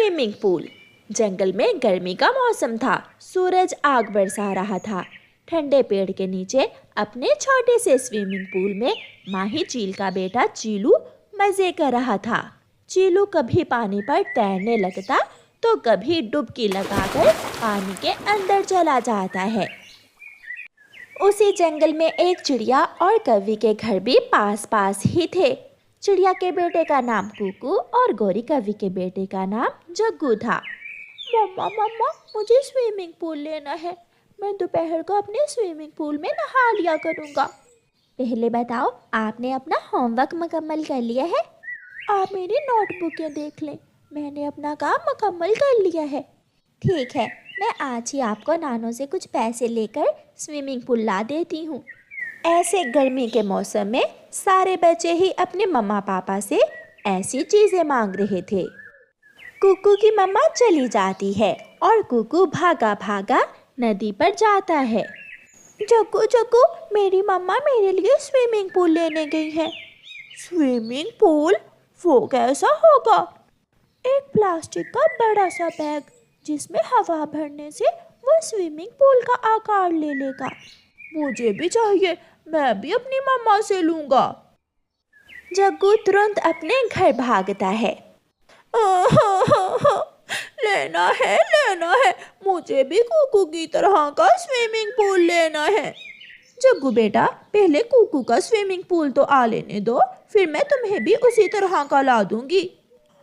Swimming pool. जंगल में गर्मी का मौसम था। सूरज आग बरसा रहा था। ठंडे पेड़ के नीचे अपने छोटे से स्विमिंग पूल में माही चील का बेटा चीलू मजे कर रहा था। चीलू कभी पानी पर तैरने लगता तो कभी डुबकी लगाकर पानी के अंदर चला जाता है। उसी जंगल में एक चिड़िया और कौवी के घर भी पास पास ही थे। चिड़िया के बेटे का नाम कुकू और गोरी कौवी के बेटे का नाम जग्गू था। मम्मा मम्मा, मुझे स्विमिंग पूल लेना है। मैं दोपहर को अपने स्विमिंग पूल में नहा लिया करूँगा। पहले बताओ, आपने अपना होमवर्क मुकम्मल कर लिया है? आप मेरी नोटबुकें देख लें, मैंने अपना काम मुकम्मल कर लिया है। ठीक है, मैं आज ही आपको नानों से कुछ पैसे लेकर स्विमिंग पूल ला देती हूँ। ऐसे गर्मी के मौसम में सारे बच्चे ही अपने मम्मा पापा से ऐसी चीज़ें मांग रहे थे। कुकू की मम्मा चली जाती है और कुकू भागा भागा नदी पर जाता है। जग्गू जग्गू, मेरी मम्मा मेरे लिए स्विमिंग पूल लेने गई है। Swimming pool? वो कैसा होगा? एक प्लास्टिक का बड़ा सा बैग जिसमें हवा भरने से वो स्विमिंग पूल का आकार ले लेगा। मुझे भी चाहिए, मैं भी अपनी मम्मा से लूँगा। जग्गू तुरंत अपने घर भागता है। लेना है, मुझे भी कुकू की तरह का स्विमिंग पूल लेना है। जग्गू बेटा, पहले कुकू का स्विमिंग पूल तो आ लेने दो, फिर मैं तुम्हें भी उसी तरह का ला दूंगी।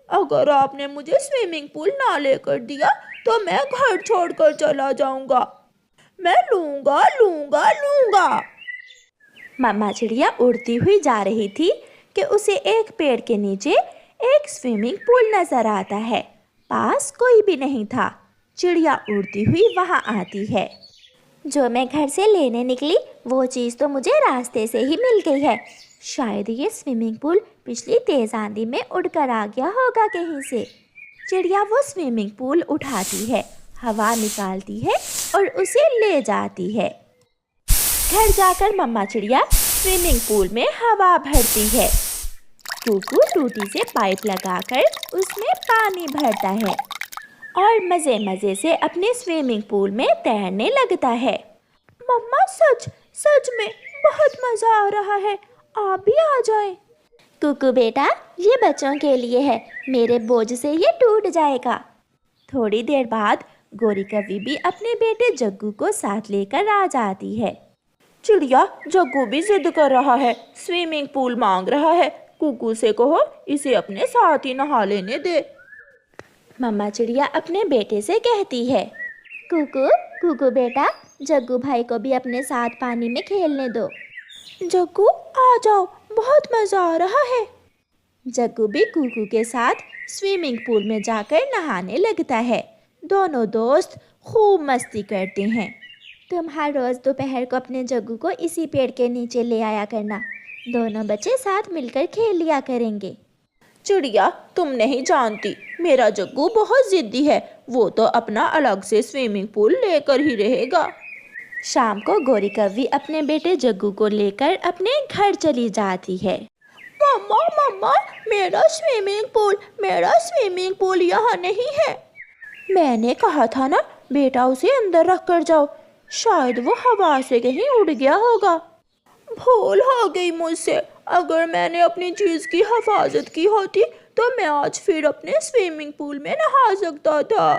अगर आपने मुझे स्विमिंग पूल ना लेकर दिया तो मैं घर छोड़कर चला जाऊंगा। मैं लूंगा लूंगा लूंगा। मम्मा चिड़िया उड़ती हुई जा रही थी कि उसे एक पेड़ के नीचे एक स्विमिंग पूल नजर आता है। पास कोई भी नहीं था। चिड़िया उड़ती हुई वहां आती है। जो मैं घर से लेने निकली वो चीज़ तो मुझे रास्ते से ही मिल गई है। शायद ये स्विमिंग पूल पिछली तेज आंधी में उड़कर आ गया होगा कहीं से। चिड़िया वो स्विमिंग पूल उठाती है, हवा निकालती है और उसे ले जाती है। घर जाकर मम्मा चिड़िया स्विमिंग पूल में हवा भरती है। कुकू टूटी से पाइप लगाकर उसमें पानी भरता है और मज़े मज़े से अपने स्विमिंग पूल में तैरने लगता है। मम्मा, सच में बहुत मज़ा आ रहा है, आप भी आ जाएं। कुकू बेटा, ये बच्चों के लिए है, मेरे बोझ से ये टूट जाएगा। थोड़ी देर बाद गोरी कौवी भी अपने बेटे जग्गू को साथ लेकर आ जाती है। चिड़िया, जग्गू भी जिद कर रहा है, स्विमिंग पूल मांग रहा है। कुकू से कहो इसे अपने साथ ही नहा लेने दे। मम्मा चिड़िया अपने बेटे से कहती है, कुकू बेटा, जग्गू भाई को भी अपने साथ पानी में खेलने दो। जग्गू, आ जाओ, बहुत मज़ा आ रहा है। जग्गू भी कुकू के साथ स्विमिंग पूल में जाकर नहाने लगता है। दोनों दोस्त खूब मस्ती करते हैं। तुम हर रोज़ दोपहर को अपने जग्गू को इसी पेड़ के नीचे ले आया करना। दोनों बच्चे साथ मिलकर खेल लिया करेंगे। चिड़िया, तुम नहीं जानती, मेरा जग्गू बहुत जिद्दी है, वो तो अपना अलग से स्विमिंग पूल लेकर ही रहेगा। शाम को गोरी कौवी अपने बेटे जग्गू को लेकर अपने घर चली जाती है। मम्मा, मेरा स्विमिंग पूल यहाँ नहीं है। मैंने कहा था ना बेटा, उसे अंदर रख कर जाओ, शायद वो हवा से कहीं उड़ गया होगा। भूल हो गई मुझसे, अगर मैंने अपनी चीज़ की हिफाजत की होती तो मैं आज फिर अपने स्विमिंग पूल में नहा सकता था।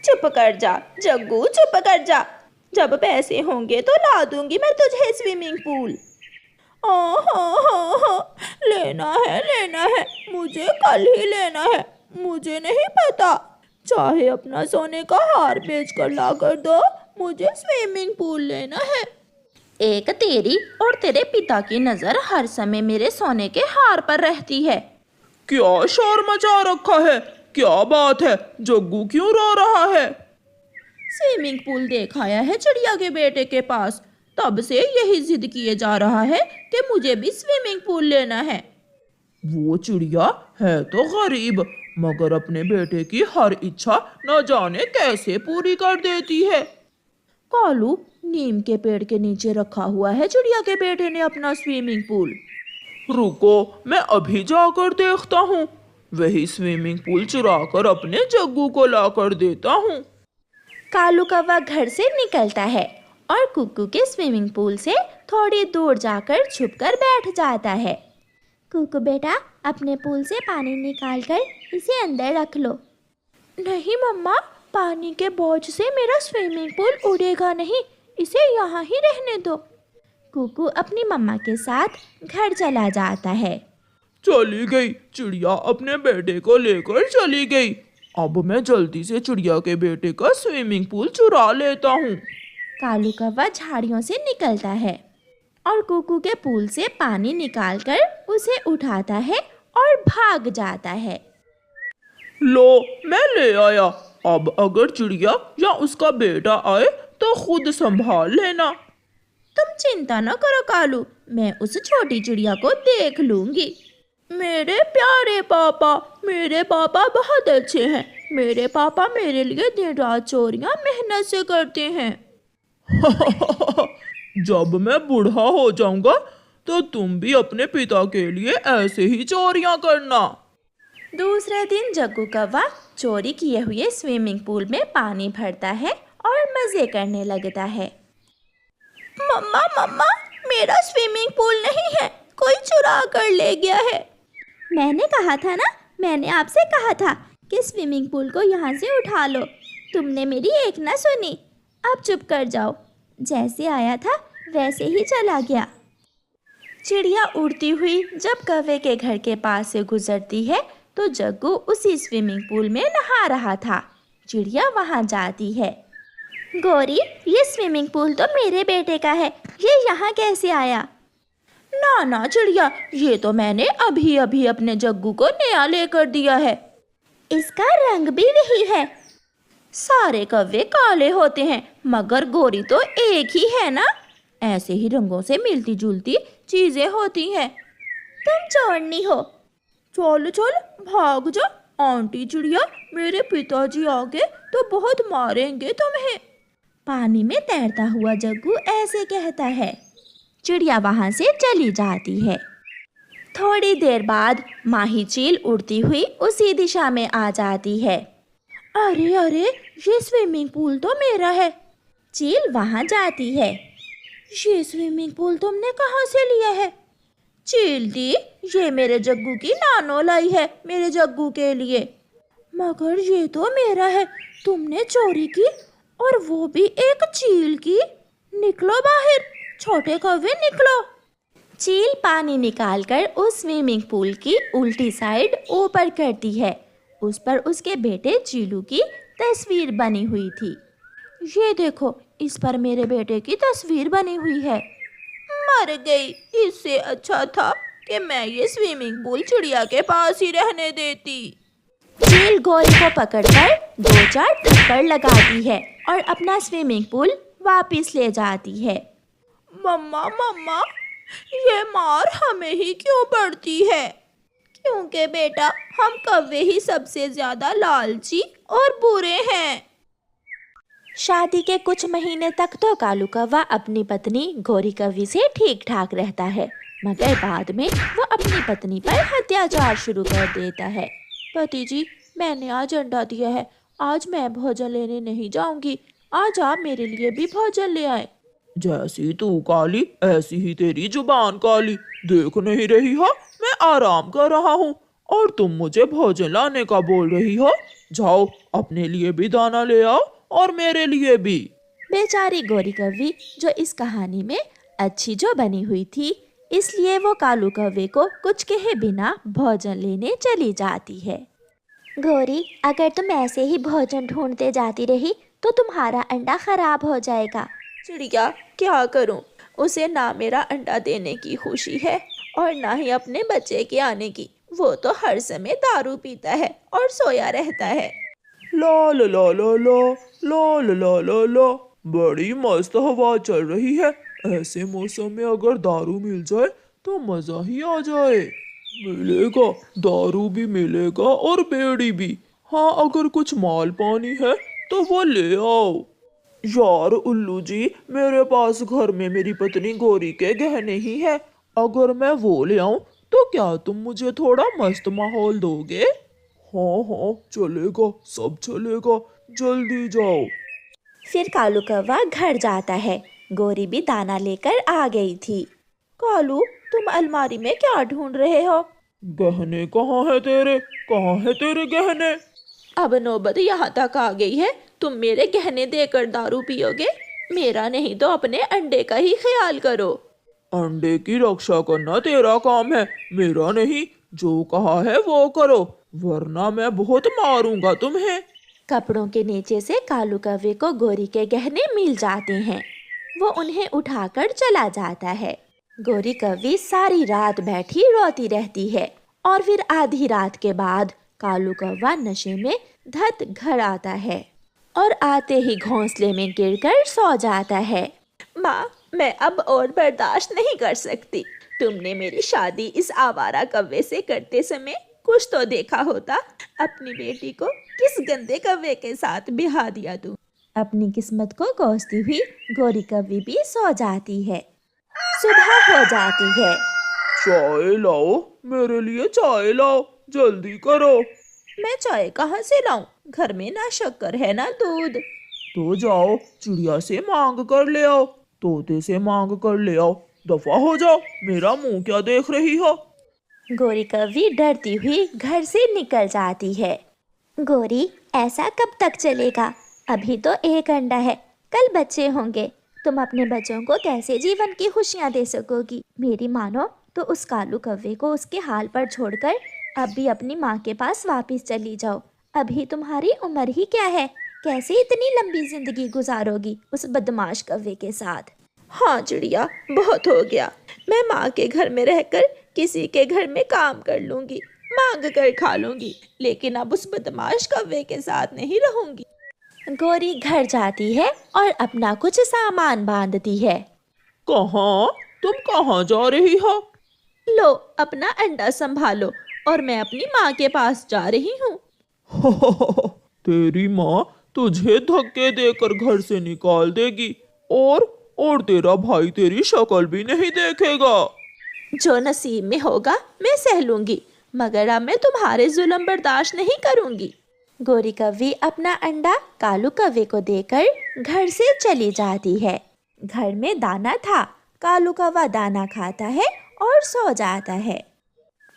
चुप कर जा जग्गू, चुप कर जा। जब पैसे होंगे तो ला दूंगी मैं तुझे स्विमिंग पूल। लेना है, मुझे कल ही लेना है। मुझे नहीं पता, चाहे अपना सोने का हार बेच कर ला कर दो, मुझे स्विमिंग पूल लेना है। एक तेरी और तेरे पिता की नज़र हर समय मेरे सोने के हार पर रहती है। क्या शोर मचा रखा है? क्या बात है? जग्गू क्यों रो रहा है? स्विमिंग पूल देखाया है चिड़िया के बेटे के पास, तब से यही जिद किए जा रहा है कि मुझे भी स्विमिंग पूल लेना है। वो चिड़िया है तो गरीब, मगर अपने बेटे की हर इच्छा न जाने कैसे पूरी कर देती है। कालू, नीम के पेड़ के नीचे रखा हुआ है चिड़िया के बेटे ने अपना स्विमिंग पूल। रुको, मैं अभी जाकर देखता हूँ। वही स्विमिंग पूल चुराकर अपने जग्गू को लाकर देता हूँ। कालू कौवा घर से निकलता है और कुकू के स्विमिंग पूल से थोड़ी दूर जाकर छुपकर बैठ जाता है। कुकू बेटा, अपने पूल से पानी निकालकर इसे अंदर रख लो। नहीं मम्मा, पानी के बोझ से मेरा स्विमिंग पूल उड़ेगा नहीं, इसे यहाँ ही रहने दो। कुकू अपनी मम्मा के साथ घर चला जाता है। चली गई चिड़िया, अपने बेटे को लेकर चली गई। अब मैं जल्दी से चिड़िया के बेटे का स्विमिंग पूल चुरा लेता हूँ। कालू कौवा झाड़ियों से निकलता है और कुकू के पूल से पानी निकालकर उसे उठाता है और भाग जाता है। लो, मैं ले आया। अब अगर चिड़िया या उसका बेटा आए तो खुद संभाल लेना। तुम चिंता न करो कालू, मैं उस छोटी चिड़िया को देख लूंगी। मेरे प्यारे पापा, मेरे पापा बहुत अच्छे हैं। मेरे पापा मेरे लिए दिन रात चोरियां मेहनत से करते हैं। जब मैं बूढ़ा हो जाऊंगा तो तुम भी अपने पिता के लिए ऐसे ही चोरियां करना। दूसरे दिन जग्गू कौवा चोरी किए हुए स्विमिंग पूल में पानी भरता है और मजे करने लगता है। मम्मा मम्मा, मेरा स्विमिंग पूल नहीं है, कोई चुरा कर ले गया है। मैंने कहा था ना, मैंने आपसे कहा था कि स्विमिंग पूल को यहाँ से उठा लो। तुमने मेरी एक ना सुनी। अब चुप कर जाओ। जैसे आया था वैसे ही चला गया। चिड़िया उड़ती हुई जब कौवे के घर के पास से गुजरती है तो जग्गू उसी स्विमिंग पूल में नहा रहा था। चिड़िया वहां जाती है। गौरी, ये स्विमिंग पूल तो मेरे बेटे का है, ये यहाँ कैसे आया? ना ना चिड़िया, ये तो मैंने अभी अभी अपने जग्गू को नया लेकर दिया है। इसका रंग भी वही है। सारे कौवे काले होते हैं मगर गोरी तो एक ही है ना। ऐसे ही रंगों से मिलती जुलती चीजें होती हैं। तुम चोरनी हो। चल चल भाग जा। आंटी चिड़िया, मेरे पिताजी आगे तो बहुत मारेंगे तुम्हें। पानी में तैरता हुआ जग्गू ऐसे कहता है। चिड़िया वहां से चली जाती है। थोड़ी देर बाद माही चील उड़ती हुई उसी दिशा में आ जाती है। अरे अरे, ये स्विमिंग पूल तो मेरा है। चील वहां जाती है। ये स्विमिंग पूल तुमने कहाँ से लिया है? चील दी, ये मेरे जग्गू की नानो लाई है, मेरे जग्गू के लिए। मगर ये तो मेरा है, तुमने चोरी की, और वो भी एक चील की। निकलो बाहर, छोटे कौवे निकलो। चील पानी निकालकर उस स्विमिंग पूल की उल्टी साइड ऊपर करती है। उस पर उसके बेटे चीलू की तस्वीर बनी हुई थी। ये देखो, इस पर मेरे बेटे की तस्वीर बनी हुई है। मर गई, इससे अच्छा था कि मैं ये स्विमिंग पूल चिड़िया के पास ही रहने देती। चील गोरी को पकड़कर 2-4 थप्पड़ लगाती है और अपना स्विमिंग पूल वापस ले जाती है। मम्मा मम्मा, ये मार हमें ही क्यों पड़ती है? क्योंकि बेटा, हम कौवे ही सबसे ज्यादा लालची और बुरे हैं। शादी के कुछ महीने तक तो कालू कौवा अपनी पत्नी गोरी कौवी से ठीक ठाक रहता है, मगर बाद में वो अपनी पत्नी पर अत्याचार शुरू कर देता है। पति जी, मैंने आज अंडा दिया है, आज मैं भोजन लेने नहीं जाऊंगी। आज आप मेरे लिए भी भोजन ले आए। जैसी तू काली ऐसी ही तेरी जुबान काली। देख नहीं रही हो, मैं आराम कर रहा हूँ और तुम मुझे भोजन लाने का बोल रही हो। जाओ, अपने लिए भी दाना ले आओ और मेरे लिए भी। बेचारी गोरी कौवी जो इस कहानी में अच्छी जो बनी हुई थी, इसलिए वो कालू कौवे को कुछ कहे बिना भोजन लेने चली जाती है। गोरी, अगर तुम ऐसे ही भोजन ढूंढते जाती रही तो तुम्हारा अंडा खराब हो जाएगा। चिड़िया, क्या करूं? उसे ना मेरा अंडा देने की खुशी है और ना ही अपने बच्चे के आने की। वो तो हर समय दारू पीता है और सोया रहता है। ला ला ला ला ला ला ला ला ला ला, बड़ी मस्त हवा चल रही है। ऐसे मौसम में अगर दारू मिल जाए तो मजा ही आ जाए। मिलेगा, दारू भी मिलेगा और बेड़ी भी। हाँ, अगर कुछ माल पानी है तो वो ले आओ। यार उल्लू जी, मेरे पास घर में मेरी पत्नी गोरी के गहने ही है। अगर मैं वो ले आऊं तो क्या तुम मुझे थोड़ा मस्त माहौल दोगे? हाँ हाँ चलेगा, सब चलेगा, जल्दी जाओ। फिर कालू कौवा घर जाता है। गोरी भी दाना लेकर आ गई थी। कालू, तुम अलमारी में क्या ढूंढ रहे हो? गहने कहाँ है तेरे? कहाँ है तेरे गहने? अब नौबत यहाँ तक आ गई है, तुम मेरे गहने देकर दारू पियोगे? मेरा नहीं तो अपने अंडे का ही ख्याल करो। अंडे की रक्षा करना तेरा काम है, मेरा नहीं। जो कहा है वो करो, वरना मैं बहुत मारूंगा तुम्हें। कपड़ों के नीचे से कालू कौवे को गोरी के गहने मिल जाते हैं। वो उन्हें उठाकर चला जाता है। गोरी कौवी सारी रात बैठी रोती रहती है और फिर आधी रात के बाद कालू कौवा नशे में धत घर आता है और आते ही घोंसले में गिरकर सो जाता है। माँ, मैं अब और बर्दाश्त नहीं कर सकती। तुमने मेरी शादी इस आवारा कौवे से करते समय कुछ तो देखा होता। अपनी बेटी को किस गंदे कौवे के साथ बिहा दिया तू। अपनी किस्मत को कोसती हुई गोरी कौवी भी सो जाती है। सुबह हो जाती है। चाय लाओ, मेरे लिए चाय लाओ, जल्दी करो। मैं चाय कहाँ से लाऊं? घर में ना शक्कर है ना दूध। तो जाओ चिड़िया से मांग कर ले आओ, तोते से मांग कर ले आओ। दफा हो जाओ, मेरा मुंह क्या देख रही हो? गोरी कौवी डरती हुई घर से निकल जाती है। गोरी, ऐसा कब तक चलेगा? अभी तो एक अंडा है, कल बच्चे होंगे। तुम अपने बच्चों को कैसे जीवन की खुशियाँ दे सकोगी? मेरी मानो तो उस कालू कौवे को उसके हाल पर छोड़कर अब भी अपनी माँ के पास वापस चली जाओ। अभी तुम्हारी उम्र ही क्या है? कैसे इतनी लंबी जिंदगी गुजारोगी उस बदमाश कौवे के साथ? हाँ चिड़िया, बहुत हो गया। मैं माँ के घर में रहकर किसी के घर में काम कर लूंगी, मांग कर खा लूंगी, लेकिन अब उस बदमाश कौवे के साथ नहीं रहूंगी। गोरी घर जाती है और अपना कुछ सामान बांधती है। कहाँ? तुम कहाँ जा रही हो? लो, अपना अंडा संभालो और मैं अपनी माँ के पास जा रही हूँ। तेरी माँ तुझे धक्के देकर घर से निकाल देगी और तेरा भाई तेरी शक्ल भी नहीं देखेगा। जो नसीब में होगा मैं सह लूंगी, मगर अब मैं तुम्हारे जुल्म बर्दाश्त नहीं करूंगी। गोरी कौवी अपना अंडा कालू कौवे को देकर घर से चली जाती है। घर में दाना था। कालू कौवा दाना खाता है और सो जाता है।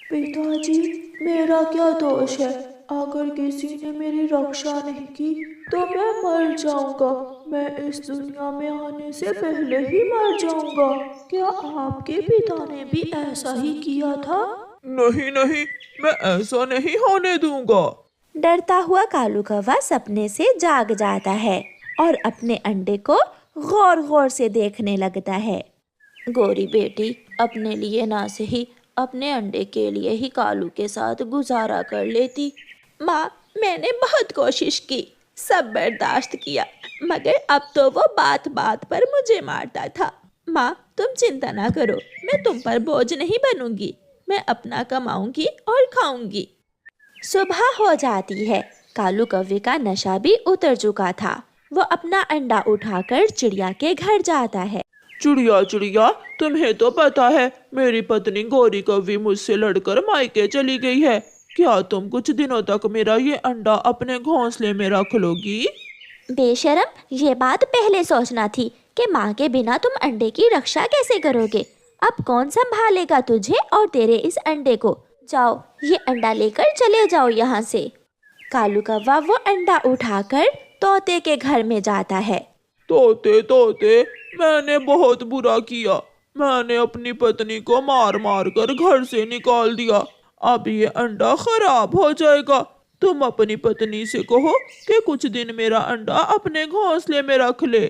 पिताजी, मेरा क्या दोष है? अगर किसी ने मेरी रक्षा नहीं की तो मैं मर जाऊंगा। मैं इस दुनिया में आने से पहले ही मर जाऊंगा। क्या आपके पिता ने भी ऐसा ही किया था? नहीं नहीं, मैं ऐसा नहीं होने दूंगा। डरता हुआ कालू कौवा सपने से जाग जाता है और अपने अंडे को गौर गौर से देखने लगता है। गोरी बेटी अपने लिए ना सही, अपने अंडे के लिए ही कालू के साथ गुजारा कर लेती। माँ, मैंने बहुत कोशिश की, सब बर्दाश्त किया, मगर अब तो वो बात बात पर मुझे मारता था। माँ, तुम चिंता ना करो, मैं तुम पर बोझ नहीं बनूंगी। मैं अपना कमाऊंगी और खाऊंगी। सुबह हो जाती है। कालू कौवे का नशा भी उतर चुका था। वो अपना अंडा उठाकर चिड़िया के घर जाता है। चिड़िया चिड़िया, तुम्हें तो पता है मेरी पत्नी गोरी कौवी मुझसे लड़कर मायके चली गई है। क्या तुम कुछ दिनों तक मेरा ये अंडा अपने घोंसले में रख लोगी? बेशरम, ये बात पहले सोचना थी कि माँ के बिना तुम अंडे की रक्षा कैसे करोगे। अब कौन संभालेगा तुझे और तेरे इस अंडे को? जाओ, ये अंडा लेकर चले जाओ यहाँ से। कालू कौवा वो अंडा उठाकर तोते के घर में जाता है। तोते तोते, मैंने बहुत बुरा किया। मैंने अपनी पत्नी को मार मार कर घर से निकाल दिया। अब ये अंडा खराब हो जाएगा। तुम अपनी पत्नी से कहो कि कुछ दिन मेरा अंडा अपने घोंसले में रख ले।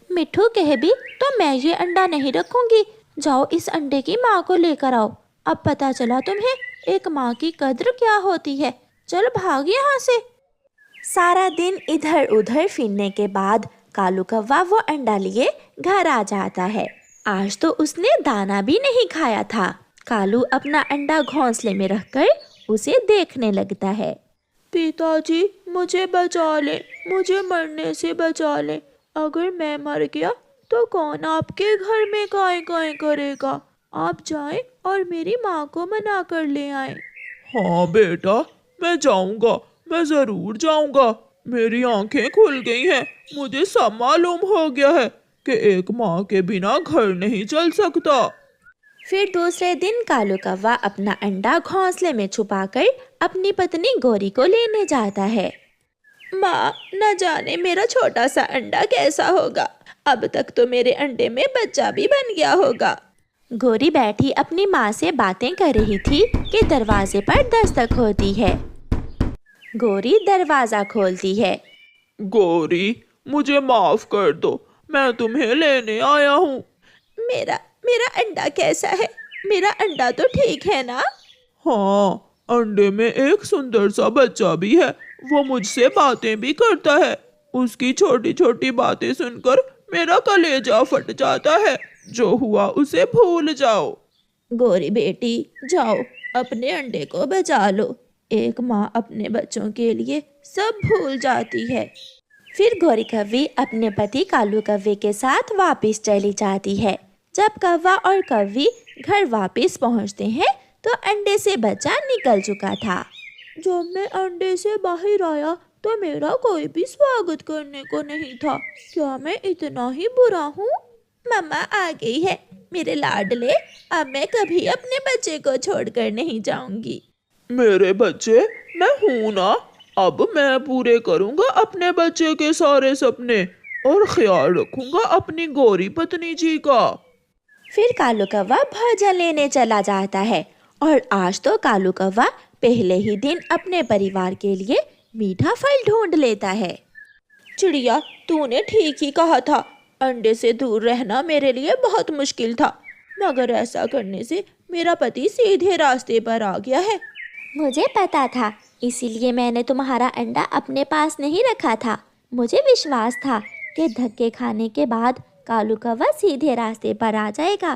मिठू कहे भी तो मैं ये अंडा नहीं रखूंगी। जाओ, इस अंडे की माँ को लेकर आओ। अब पता चला तुम्हें एक माँ की कद्र क्या होती है। चल भाग यहाँ से। सारा दिन इधर उधर फिरने के बाद कालू कौवा वो अंडा लिए घर आ जाता है। आज तो उसने दाना भी नहीं खाया था। कालू अपना अंडा घोंसले में रखकर उसे देखने लगता है। पिताजी, मुझे बचा ले, मुझे मरने से बचा ले। अगर मैं मर गया तो कौन आपके घर में काय काय करेगा? आप जाएं और मेरी माँ को मना कर ले आए। हाँ बेटा, मैं जाऊंगा, मैं जरूर जाऊंगा। मेरी आंखें खुल गई हैं। मुझे सब मालूम हो गया है कि एक माँ के बिना घर नहीं चल सकता। फिर दूसरे दिन कालू कौवा अपना अंडा घोंसले में छुपाकर अपनी पत्नी गौरी को लेने जाता है। माँ, न जाने मेरा छोटा सा अंडा कैसा होगा। अब तक तो मेरे अंडे में बच्चा भी बन गया होगा। गौरी बैठी अपनी माँ से बातें कर रही थी कि दरवाजे पर दस्तक होती है। गौरी दरवाजा खोलती है। गौरी, मुझे माफ कर दो, मैं तुम्हें लेने आया हूँ। मेरा मेरा अंडा कैसा है? मेरा अंडा तो ठीक है ना? हाँ, अंडे में एक सुंदर सा बच्चा भी है। वो मुझसे बातें भी करता है। उसकी छोटी छोटी बातें सुनकर मेरा कलेजा फट जाता है। जो हुआ उसे भूल जाओ। गौरी बेटी, जाओ अपने अंडे को बचा लो। एक माँ अपने बच्चों के लिए सब भूल जाती है। फिर गौरी कौवी अपने पति कालू कौवे के साथ वापस चली जाती है। जब कौवा और कौवी घर वापस पहुंचते हैं तो अंडे से बच्चा निकल चुका था। जब मैं अंडे से बाहर आया तो मेरा कोई भी स्वागत करने को नहीं था। क्या मैं इतना ही बुरा हूँ? मम्मा आ गई है, मेरे लाडले। अब मैं कभी अपने बच्चे को छोड़कर नहीं जाऊंगी। मेरे बच्चे, मैं हूं ना। अब मैं पूरे करूंगा अपने बच्चे के सारे सपने और ख्याल रखूंगा अपनी गौरी पत्नी जी का। फिर कालू कौवा भोजन लेने चला जाता है और आज तो कालू कौवा पहले ही दिन अपने परिवार के लिए मीठा फल ढूंढ लेता है। चिड़िया, तूने ठीक ही कहा था। अंडे से दूर रहना मेरे लिए बहुत मुश्किल था, मगर ऐसा करने से मेरा पति सीधे रास्ते पर आ गया है। मुझे पता था, इसीलिए मैंने तुम्हारा अंडा अपने पास नहीं रखा था। मुझे विश्वास था कि धक्के खाने के बाद कालू कौवा सीधे रास्ते पर आ जाएगा।